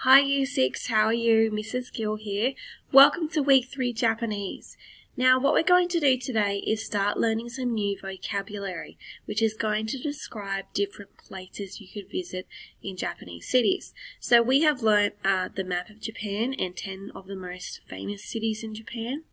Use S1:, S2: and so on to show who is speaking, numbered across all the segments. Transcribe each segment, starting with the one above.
S1: Hi Year 6, how are you? Mrs. Gill here. Welcome to Week 3 Japanese. Now what we're going to do today is start learning some new vocabulary, which is going to describe different places you could visit in Japanese cities. So we have learnt the map of Japan and 10 of the most famous cities in Japan.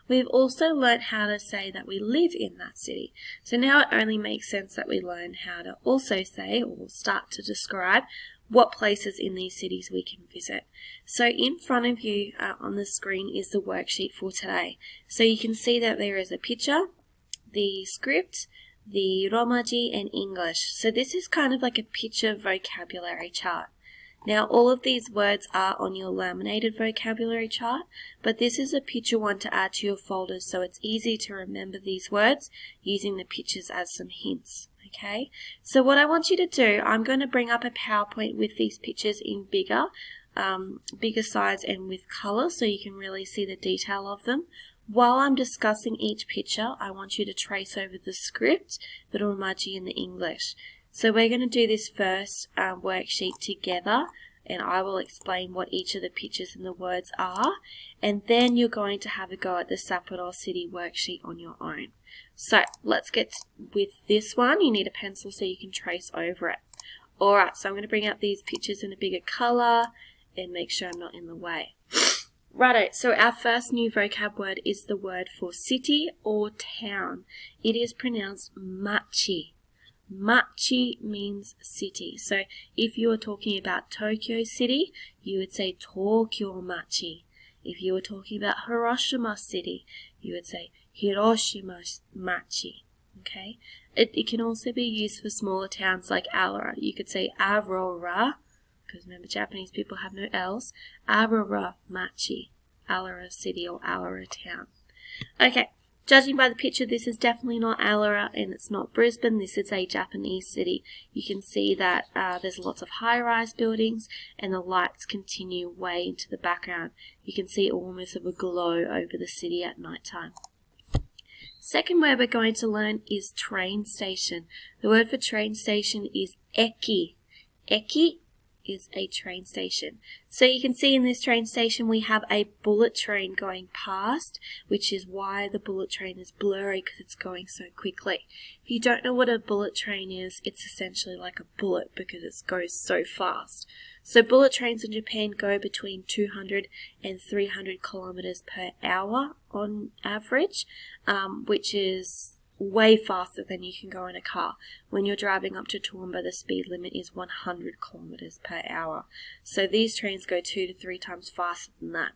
S1: We've also learnt how to say that we live in that city. So now it only makes sense that we learn how to also say or start to describe what places in these cities we can visit. So in front of you on the screen is the worksheet for today. So you can see that there is a picture, the script, the Romaji and English. So this is kind of like a picture vocabulary chart. Now all of these words are on your laminated vocabulary chart, but this is a picture one to add to your folders so it's easy to remember these words using the pictures as some hints. Okay, so what I want you to do, I'm going to bring up a PowerPoint with these pictures in bigger size and with color so you can really see the detail of them. While I'm discussing each picture, I want you to trace over the script, the Romaji and the English. So we're going to do this first worksheet together, and I will explain what each of the pictures and the words are, and then you're going to have a go at the Sapporo City worksheet on your own. So let's get with this one. You need a pencil so you can trace over it. Alright, so I'm going to bring out these pictures in a bigger colour and make sure I'm not in the way. Righto, so our first new vocab word is the word for city or town. It is pronounced machi. Machi means city. So if you were talking about Tokyo City, you would say Tokyo Machi. If you were talking about Hiroshima City, you would say Hiroshima Machi. Okay? It can also be used for smaller towns like Aurora. You could say Aurora, because remember Japanese people have no L's. Aurora Machi. Aurora City or Aurora Town. Okay. Judging by the picture, this is definitely not Aurora and it's not Brisbane. This is a Japanese city. You can see that there's lots of high-rise buildings and the lights continue way into the background. You can see almost of a glow over the city at night time. Second word we're going to learn is train station. The word for train station is eki. Eki is a train station. So you can see in this train station we have a bullet train going past, which is why the bullet train is blurry because it's going so quickly. If you don't know what a bullet train is, it's essentially like a bullet because it goes so fast. So bullet trains in Japan go between 200 and 300 kilometers per hour on average, which is way faster than you can go in a car. When you're driving up to Toowoomba, the speed limit is 100 kilometers per hour. So these trains go 2 to 3 times faster than that.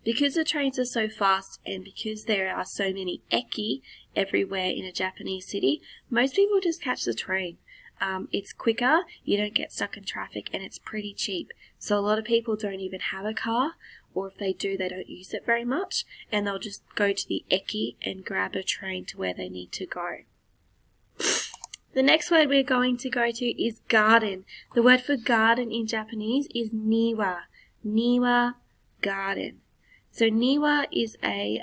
S1: Because the trains are so fast and because there are so many eki everywhere in a Japanese city, most people just catch the train. It's quicker, you don't get stuck in traffic, and it's pretty cheap. So a lot of people don't even have a car, or if they do, they don't use it very much, and they'll just go to the eki and grab a train to where they need to go. The next word we're going to go to is garden. The word for garden in Japanese is niwa. Niwa, garden. So niwa is a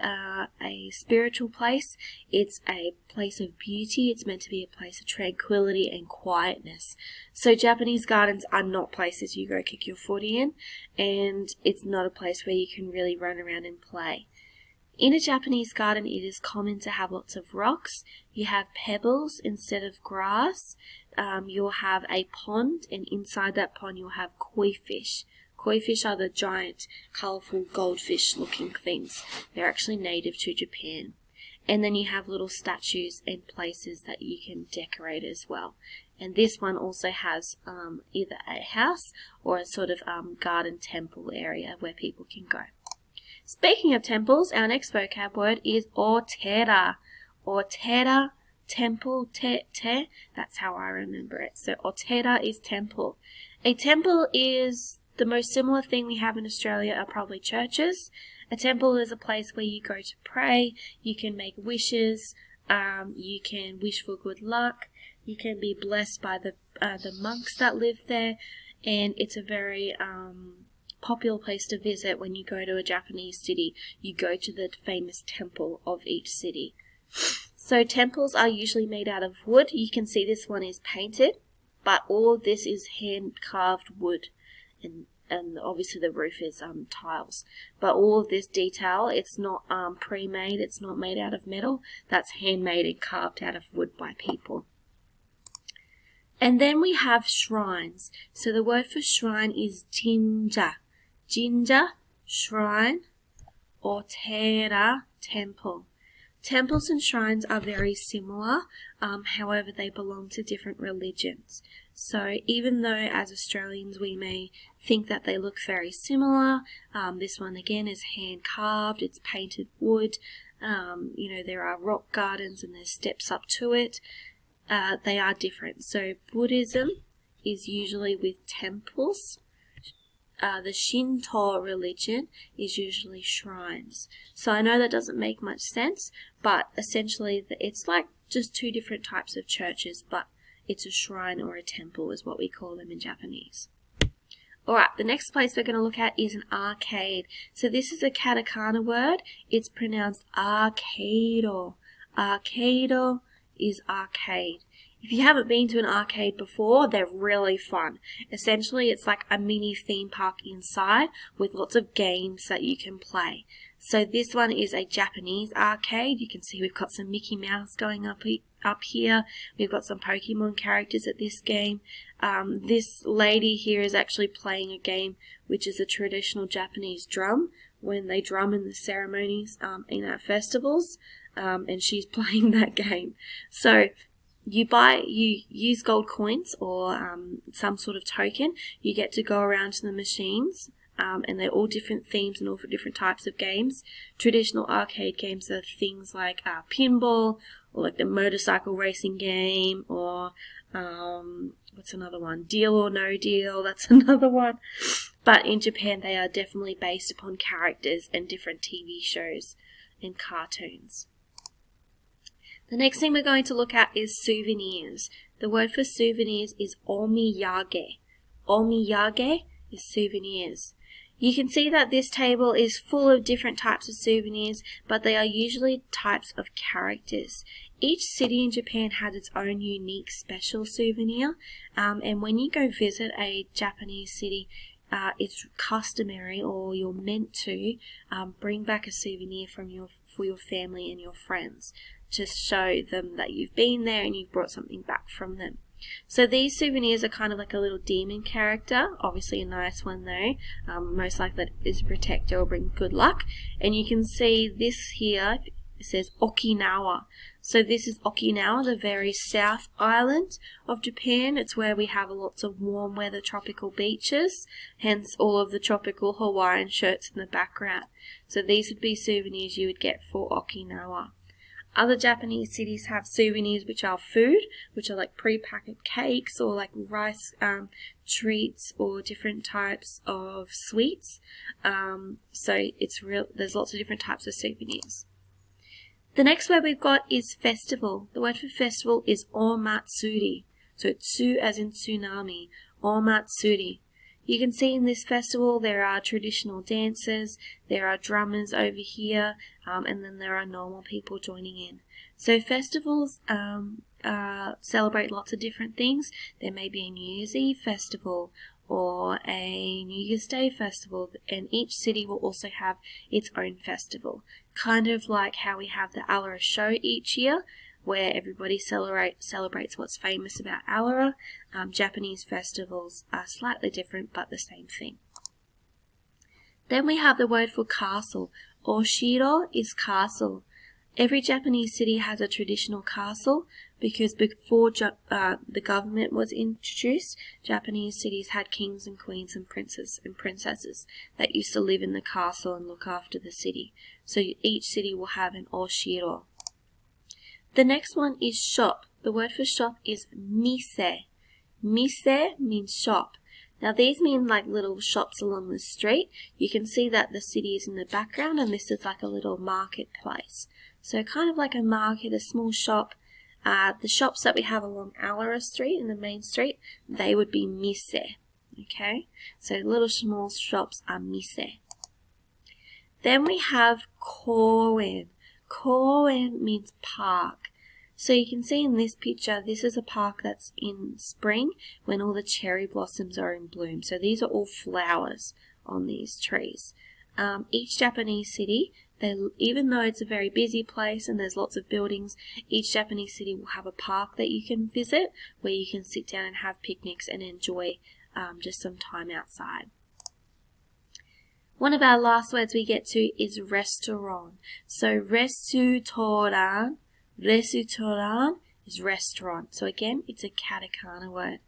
S1: spiritual place. It's a place of beauty. It's meant to be a place of tranquility and quietness. So Japanese gardens are not places you go kick your footy in, and it's not a place where you can really run around and play. In a Japanese garden, it is common to have lots of rocks. You have pebbles instead of grass. You'll have a pond, and inside that pond you'll have koi fish. Koi fish are the giant, colourful goldfish-looking things. They're actually native to Japan. And then you have little statues and places that you can decorate as well. And this one also has either a house or a sort of garden temple area where people can go. Speaking of temples, our next vocab word is otera. Otera, temple, te, that's how I remember it. So otera is temple. A temple is the most similar thing we have in Australia are probably churches. A temple is a place where you go to pray, you can make wishes, you can wish for good luck, you can be blessed by the monks that live there, and it's a very popular place to visit when you go to a Japanese city. You go to the famous temple of each city. So temples are usually made out of wood. You can see this one is painted, but all of this is hand-carved wood. And and obviously the roof is tiles. But all of this detail, it's not pre-made, it's not made out of metal, that's handmade and carved out of wood by people. And then we have shrines. So the word for shrine is jinja. Jinja, shrine, or tera, temple. Temples and shrines are very similar, however they belong to different religions. So even though as Australians we may think that they look very similar, this one again is hand carved, it's painted wood, there are rock gardens and there's steps up to it. They are different. So Buddhism is usually with temples. The Shinto religion is usually shrines. So I know that doesn't make much sense, but essentially it's like just two different types of churches, but it's a shrine or a temple is what we call them in Japanese. Alright, the next place we're going to look at is an arcade. So this is a katakana word. It's pronounced arcado. Arcado is arcade. If you haven't been to an arcade before, they're really fun. Essentially, it's like a mini theme park inside with lots of games that you can play. So this one is a Japanese arcade. You can see we've got some Mickey Mouse going up here. We've got some Pokemon characters at this game. This lady here is actually playing a game which is a traditional Japanese drum when they drum in the ceremonies in our festivals. And she's playing that game. So you use gold coins or some sort of token. You get to go around to the machines, and they're all different themes and all for different types of games. Traditional arcade games are things like pinball, or like the motorcycle racing game, or what's another one? Deal or No Deal, that's another one. But in Japan, they are definitely based upon characters and different TV shows and cartoons. The next thing we're going to look at is souvenirs. The word for souvenirs is omiyage. Omiyage is souvenirs. You can see that this table is full of different types of souvenirs, but they are usually types of characters. Each city in Japan has its own unique special souvenir, and when you go visit a Japanese city, it's customary, or you're meant to, bring back a souvenir for your family and your friends to show them that you've been there and you've brought something back from them. So these souvenirs are kind of like a little demon character, obviously a nice one though, most likely that is a protector or bring good luck. And you can see this here, it says Okinawa. So this is Okinawa, the very south island of Japan. It's where we have lots of warm weather tropical beaches, hence all of the tropical Hawaiian shirts in the background. So these would be souvenirs you would get for Okinawa. Other Japanese cities have souvenirs which are food, which are like pre-packaged cakes or like rice treats or different types of sweets. So there's lots of different types of souvenirs. The next word we've got is festival. The word for festival is omatsuri. So tsu as in tsunami, omatsuri. You can see in this festival there are traditional dancers, there are drummers over here, and then there are normal people joining in. So festivals celebrate lots of different things. There may be a New Year's Eve festival or a New Year's Day festival, and each city will also have its own festival. Kind of like how we have the Alara show each year, where everybody celebrates what's famous about Alara. Japanese festivals are slightly different, but the same thing. Then we have the word for castle. Oshiro is castle. Every Japanese city has a traditional castle because before the government was introduced, Japanese cities had kings and queens and princes and princesses that used to live in the castle and look after the city. So each city will have an oshiro. The next one is shop. The word for shop is mise. Mise means shop. Now these mean like little shops along the street. You can see that the city is in the background and this is like a little marketplace. So kind of like a market, a small shop. The shops that we have along Alara Street in the main street, they would be mise. Okay, so little small shops are mise. Then we have koen. Koen means park. So you can see in this picture, this is a park that's in spring when all the cherry blossoms are in bloom. So these are all flowers on these trees. Each Japanese city, even though it's a very busy place and there's lots of buildings, each Japanese city will have a park that you can visit where you can sit down and have picnics and enjoy just some time outside. One of our last words we get to is restaurant. So restaurant is restaurant. So again, it's a katakana word.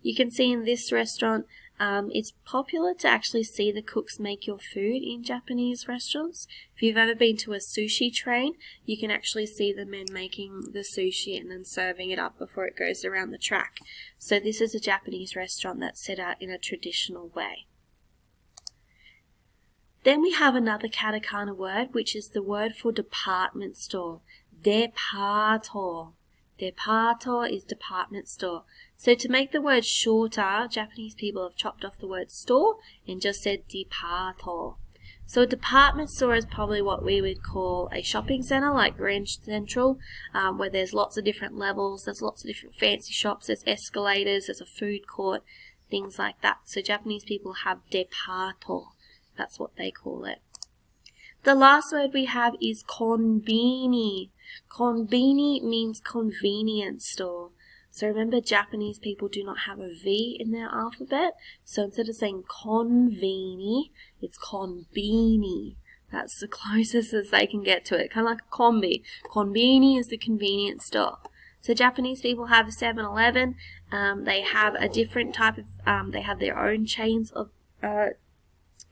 S1: You can see in this restaurant, it's popular to actually see the cooks make your food in Japanese restaurants. If you've ever been to a sushi train, you can actually see the men making the sushi and then serving it up before it goes around the track. So this is a Japanese restaurant that's set out in a traditional way. Then we have another katakana word, which is the word for department store. Departo. Departo is department store. So to make the word shorter, Japanese people have chopped off the word store and just said departo. So a department store is probably what we would call a shopping center, like Grand Central, where there's lots of different levels, there's lots of different fancy shops, there's escalators, there's a food court, things like that. So Japanese people have departo. That's what they call it. The last word we have is konbini. Konbini means convenience store. So remember, Japanese people do not have a V in their alphabet. So instead of saying konbini, it's konbini. That's the closest as they can get to it. Kind of like a kombi. Konbini is the convenience store. So Japanese people have a 7-Eleven. They have a different type of, they have their own chains of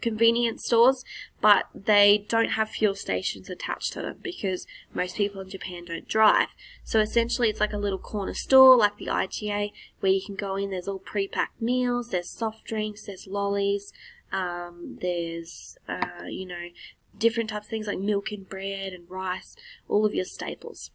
S1: convenience stores, but they don't have fuel stations attached to them because most people in Japan don't drive. So essentially it's like a little corner store like the IGA where you can go in, there's all pre-packed meals, there's soft drinks, there's lollies, there's you know, different types of things like milk and bread and rice, all of your staples.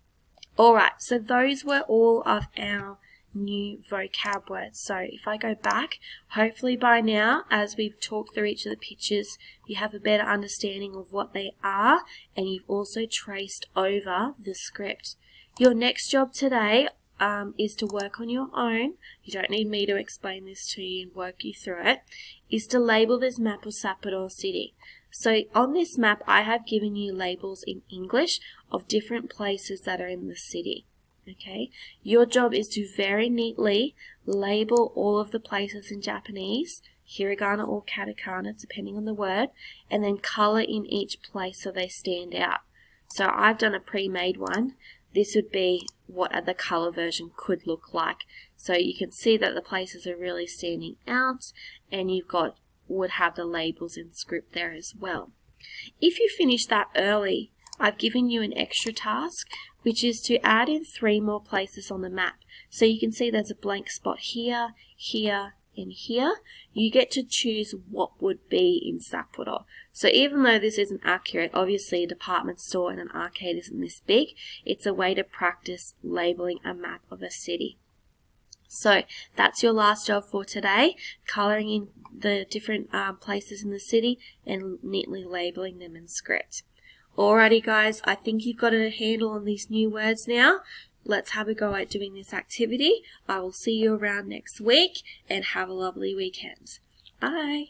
S1: Alright, so those were all of our new vocab words. So if I go back, hopefully by now, as we've talked through each of the pictures, you have a better understanding of what they are, and you've also traced over the script. Your next job today is to work on your own. You don't need me to explain this to you and work you through it. Is to label this map of Sapporo City. So on this map, I have given you labels in English of different places that are in the city. Okay, your job is to very neatly label all of the places in Japanese, hiragana or katakana, depending on the word, and then color in each place so they stand out. So I've done a pre-made one. This would be what the color version could look like. So you can see that the places are really standing out, and would have the labels in script there as well. If you finish that early, I've given you an extra task, which is to add in 3 more places on the map. So you can see there's a blank spot here, here, and here. You get to choose what would be in Sapporo. So even though this isn't accurate, obviously a department store and an arcade isn't this big, it's a way to practice labeling a map of a city. So that's your last job for today, coloring in the different places in the city and neatly labeling them in script. Alrighty guys, I think you've got a handle on these new words now. Let's have a go at doing this activity. I will see you around next week and have a lovely weekend. Bye!